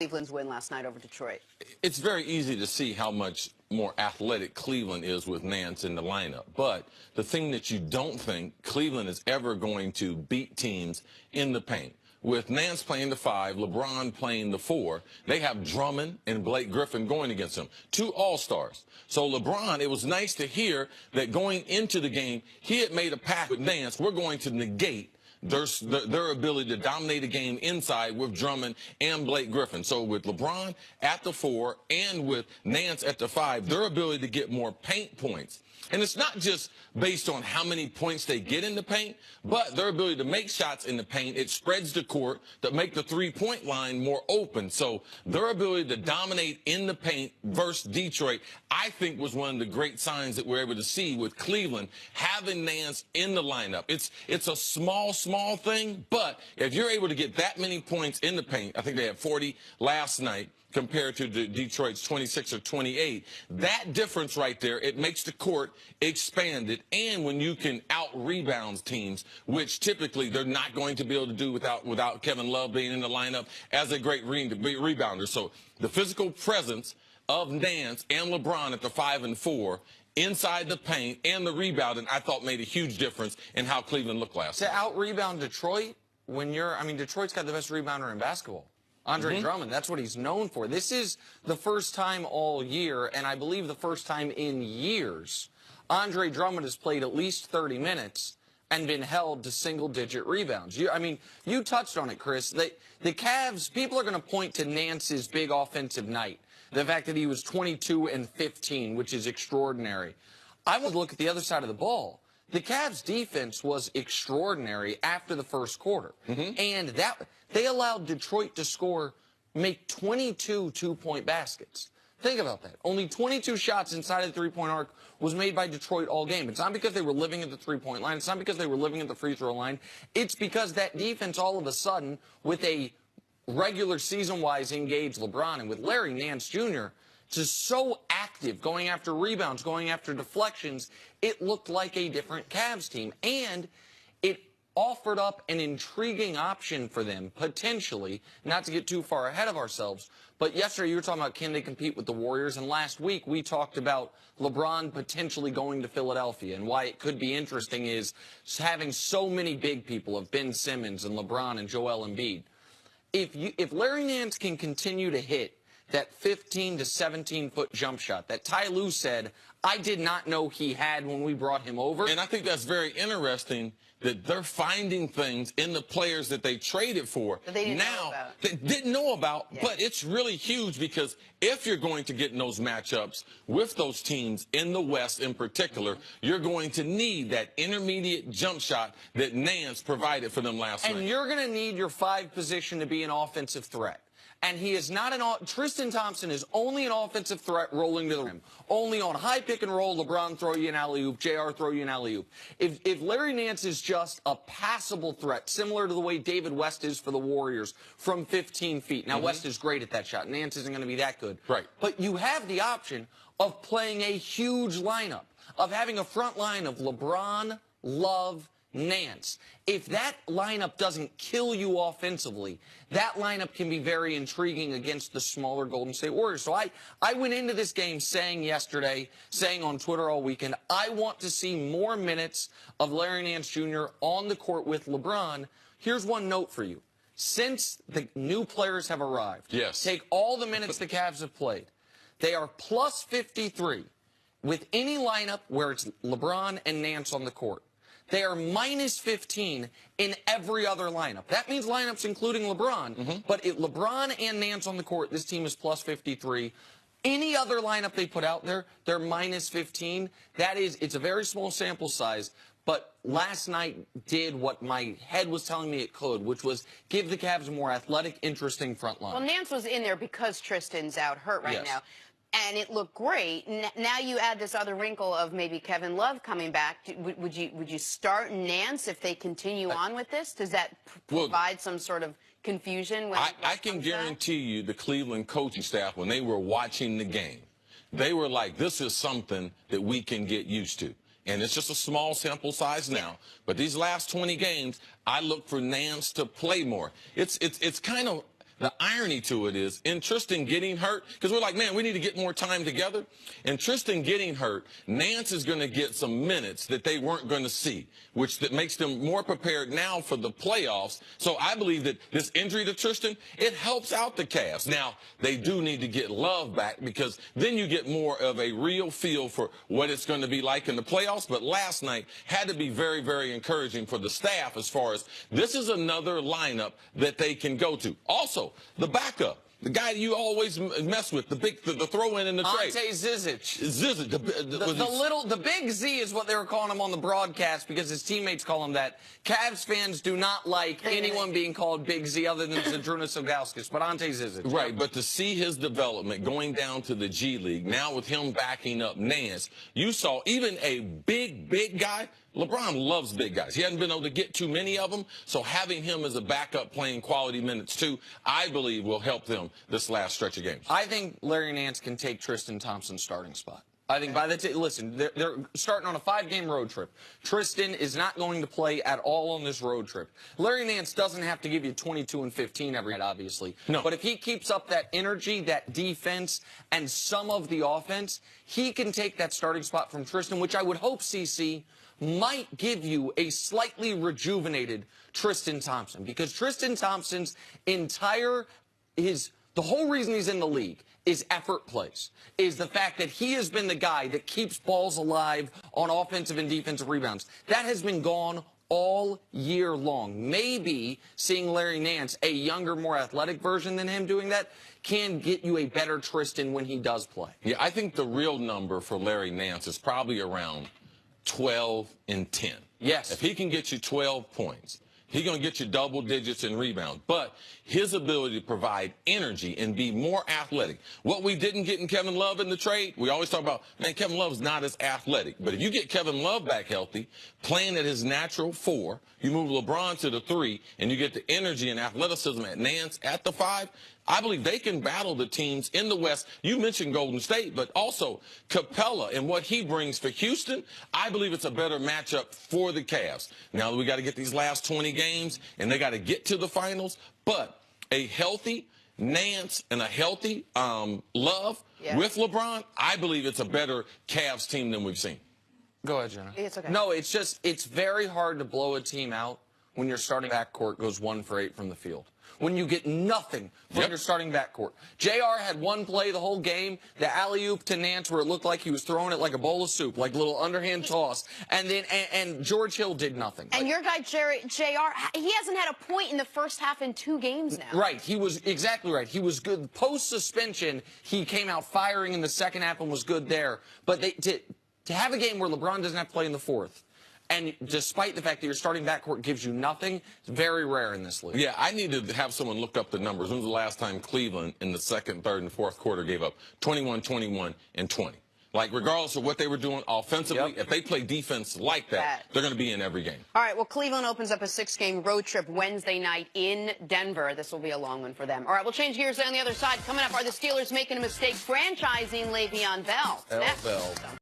Cleveland's win last night over Detroit? It's very easy to see how much more athletic Cleveland is with Nance in the lineup. But the thing that you don't think Cleveland is ever going to beat teams in the paint. With Nance playing the 5, LeBron playing the 4, they have Drummond and Blake Griffin going against them. 2 all-stars. So LeBron, it was nice to hear that going into the game, he had made a pact with Nance. We're going to negate their ability to dominate a game inside with Drummond and Blake Griffin. So with LeBron at the 4 and with Nance at the 5, their ability to get more paint points. And it's not just based on how many points they get in the paint, but their ability to make shots in the paint. It spreads the court to make the three-point line more open. So their ability to dominate in the paint versus Detroit, I think, was one of the great signs that we're able to see with Cleveland having Nance in the lineup. It's a small thing, but if you're able to get that many points in the paint, I think they had 40 last night, compared to Detroit's 26 or 28. That difference right there, it makes the court expanded. And when you can out-rebound teams, which typically they're not going to be able to do without Kevin Love being in the lineup as a great rebounder. So the physical presence of Nance and LeBron at the 5 and 4 inside the paint and the rebounding, I thought made a huge difference in how Cleveland looked last night. To out-rebound Detroit, Detroit's got the best rebounder in basketball. Andre Drummond, that's what he's known for. This is the first time all year, and I believe the first time in years, Andre Drummond has played at least 30 minutes and been held to single-digit rebounds. You touched on it, Chris. The Cavs, people are going to point to Nance's big offensive night, the fact that he was 22 and 15, which is extraordinary. I would look at the other side of the ball. The Cavs' defense was extraordinary after the first quarter, and they allowed Detroit to make 22 two-point baskets. Think about that. Only 22 shots inside of the three-point arc was made by Detroit all game. It's not because they were living at the three-point line. It's not because they were living at the free-throw line. It's because that defense all of a sudden, with a regular season-wise engaged LeBron and with Larry Nance Jr., just so active, going after rebounds, going after deflections, it looked like a different Cavs team. And it offered up an intriguing option for them, potentially, not to get too far ahead of ourselves. But yesterday you were talking about can they compete with the Warriors, and last week we talked about LeBron potentially going to Philadelphia, and why it could be interesting is having so many big people of Ben Simmons and LeBron and Joel Embiid. If Larry Nance can continue to hit that 15 to 17-foot jump shot that Ty Lue said, I did not know he had when we brought him over. And I think that's very interesting that they're finding things in the players that they traded for. That they didn't know about. They didn't know about, yeah. But it's really huge because if you're going to get in those matchups with those teams in the West in particular, you're going to need that intermediate jump shot that Nance provided for them last night. And you're going to need your 5 position to be an offensive threat. And he is not Tristan Thompson is only an offensive threat rolling to the rim. Only on high pick and roll, LeBron throw you an alley-oop, JR throw you an alley-oop. If Larry Nance is just a passable threat, similar to the way David West is for the Warriors from 15 feet. Now, West is great at that shot. Nance isn't going to be that good. Right. But you have the option of playing a huge lineup, of having a front line of LeBron, Love, Nance. If that lineup doesn't kill you offensively, that lineup can be very intriguing against the smaller Golden State Warriors. So I went into this game saying on Twitter all weekend, I want to see more minutes of Larry Nance Jr. on the court with LeBron. Here's one note for you. Since the new players have arrived, take all the minutes the Cavs have played. They are plus 53 with any lineup where it's LeBron and Nance on the court. They are minus 15 in every other lineup. That means lineups including LeBron. But if LeBron and Nance on the court, this team is plus 53. Any other lineup they put out there, they're minus 15. It's a very small sample size. But last night did what my head was telling me it could, which was give the Cavs a more athletic, interesting front line. Well, Nance was in there because Tristan's out hurt right now. And it looked great. Now you add this other wrinkle of maybe Kevin Love coming back. Would you start Nance if they continue on with this? Does that provide some sort of confusion? When I can guarantee you the Cleveland coaching staff, when they were watching the game, they were like, this is something that we can get used to. And it's just a small sample size now. But these last 20 games, I look for Nance to play more. It's kind of the irony to it is, in Tristan getting hurt, because we're like, man, we need to get more time together. And Tristan getting hurt, Nance is going to get some minutes that they weren't going to see, which that makes them more prepared now for the playoffs. So I believe that this injury to Tristan, it helps out the Cavs. Now, they do need to get Love back, because then you get more of a real feel for what it's going to be like in the playoffs. But last night had to be very, very encouraging for the staff as far as this is another lineup that they can go to. Also, the backup. The guy you always mess with, the throw-in the trade. Zizic. Zizic. The big Z is what they were calling him on the broadcast because his teammates call him that. Cavs fans do not like anyone being called Big Z other than Zdrunas Ilgauskas, but Ante Zizic. Right, but to see his development going down to the G League, now with him backing up Nance, you saw even a big guy. LeBron loves big guys. He hasn't been able to get too many of them, so having him as a backup playing quality minutes too, I believe will help them this last stretch of games. I think Larry Nance can take Tristan Thompson's starting spot. I think by the time, listen, they're starting on a 5-game road trip. Tristan is not going to play at all on this road trip. Larry Nance doesn't have to give you 22 and 15 every night, obviously. No. But if he keeps up that energy, that defense, and some of the offense, he can take that starting spot from Tristan, which I would hope, CC, might give you a slightly rejuvenated Tristan Thompson, because Tristan Thompson's the whole reason he's in the league is effort plays, is the fact that he has been the guy that keeps balls alive on offensive and defensive rebounds. That has been gone all year long. Maybe seeing Larry Nance, a younger, more athletic version than him doing that, can get you a better Tristan when he does play. Yeah, I think the real number for Larry Nance is probably around 12 and 10. Yes. If he can get you 12 points, he's going to get you double digits in rebounds. But his ability to provide energy and be more athletic. What we didn't get in Kevin Love in the trade, we always talk about, man, Kevin Love's not as athletic. But if you get Kevin Love back healthy, playing at his natural 4, you move LeBron to the 3, and you get the energy and athleticism at Nance at the 5, I believe they can battle the teams in the West. You mentioned Golden State, but also Capella and what he brings for Houston. I believe it's a better matchup for the Cavs. Now we got to get these last 20 games, and they got to get to the finals. But a healthy Nance and a healthy Love with LeBron, I believe it's a better Cavs team than we've seen. Go ahead, Jenna. It's okay. No, it's very hard to blow a team out when your starting backcourt goes 1 for 8 from the field. When you get nothing from your starting backcourt. JR had one play the whole game, the alley-oop to Nance, where it looked like he was throwing it like a bowl of soup, like a little underhand toss. And then and George Hill did nothing. And your guy, JR, he hasn't had a point in the first half in 2 games now. Right. He was exactly right. He was good. Post-suspension, he came out firing in the second half and was good there. But to have a game where LeBron doesn't have to play in the 4th, and despite the fact that your starting backcourt gives you nothing, it's very rare in this league. Yeah, I need to have someone look up the numbers. When was the last time Cleveland in the 2nd, 3rd, and 4th quarter gave up 21, 21, and 20? Like, regardless of what they were doing offensively, if they play defense like that, they're going to be in every game. All right, well, Cleveland opens up a 6-game road trip Wednesday night in Denver. This will be a long one for them. All right, we'll change gears on the other side. Coming up, are the Steelers making a mistake franchising Le'Veon Bell? Bell.